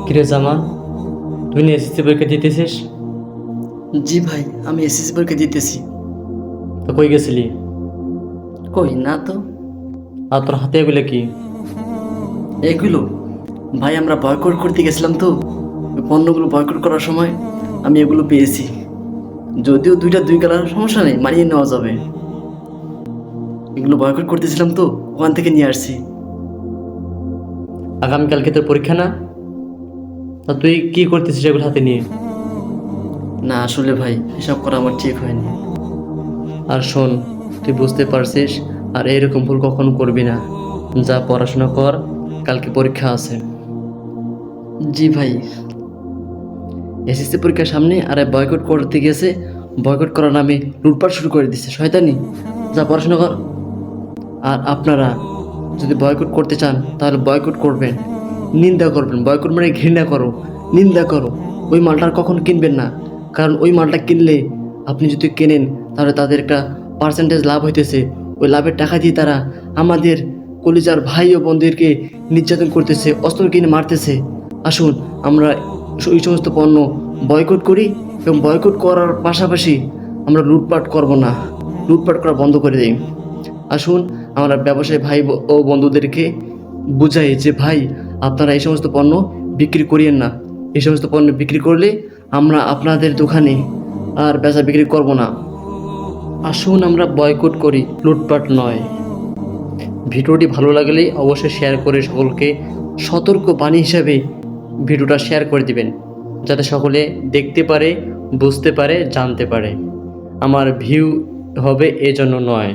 কিরে জামা, তুই না এসএসসি পরীক্ষা দিতেছিস? জি ভাই, আমি এসএসসি পরীক্ষা দিতেছি। তো কই গেছিলি? কই না তো। আর তোর হাতে এগুলো কি? এগুলো ভাই আমরা বয়কট করতে গেছিলাম তো, ওই পণ্যগুলো বয়কট করার সময় আমি এগুলো পেয়েছি। যদিও দুইটা দুই কালার, সমস্যা নেই, মানিয়ে নেওয়া যাবে। এগুলো বয়কট করতেছিলাম তো, ওখান থেকে নিয়ে আসছি। আগামীকালকে তোর পরীক্ষা না? তা তুই কি করতেছিস এগুলো হাতে নিয়ে? না আসলে ভাই, এসব করা আমার ঠিক হয়নি। আর শোন, তুই বুঝতে পারছিস, আর এরকম ভুল কখনো করবি না। যা পড়াশোনা কর, কালকে পরীক্ষা আছে। জি ভাই। এসএসসি পরীক্ষার সামনে আর বয়কট করতে গেছে, বয়কট করার নামে লুটপাট শুরু করে দিচ্ছে শয়তানি। যা পড়াশোনা কর। আর আপনারা যদি বয়কট করতে চান তাহলে বয়কট করবেন, নিন্দা করবেন। বয়কট মানে ঘৃণা করো, নিন্দা করো। ওই মালটা আর কখনো কিনবেন না, কারণ ওই মালটা কিনলে আপনি যদি কেনেন তাহলে তাদের একটা পার্সেন্টেজ লাভ হইতেছে। ওই লাভের টাকা দিয়ে তারা আমাদের কলিজার ভাই ও বোনদেরকে নির্যাতন করতেছে, অস্ত্র কিনে মারতেছে। আসুন আমরা ওই সমস্ত পণ্য বয়কট করি, এবং বয়কট করার পাশাপাশি আমরা লুটপাট করব না, লুটপাট করা বন্ধ করে দিই। আসুন আমরা ব্যবসায়ী ভাই ও বন্ধুদেরকে বুঝাই যে ভাই, আপনারা এই সমস্ত পণ্য বিক্রি করিয়েন না। এই সমস্ত পণ্য বিক্রি করলে আমরা আপনাদের দোকানে আর বেচা বিক্রি করব না। আসুন আমরা বয়কট করি, লুটপাট নয়। ভিডিওটি ভালো লাগলে অবশ্যই শেয়ার করে সকলকে সতর্ক বাণী হিসাবে ভিডিওটা শেয়ার করে দিবেন, যাতে সকলে দেখতে পারে, বুঝতে পারে, জানতে পারে। আমার ভিউ হবে এজন্য নয়।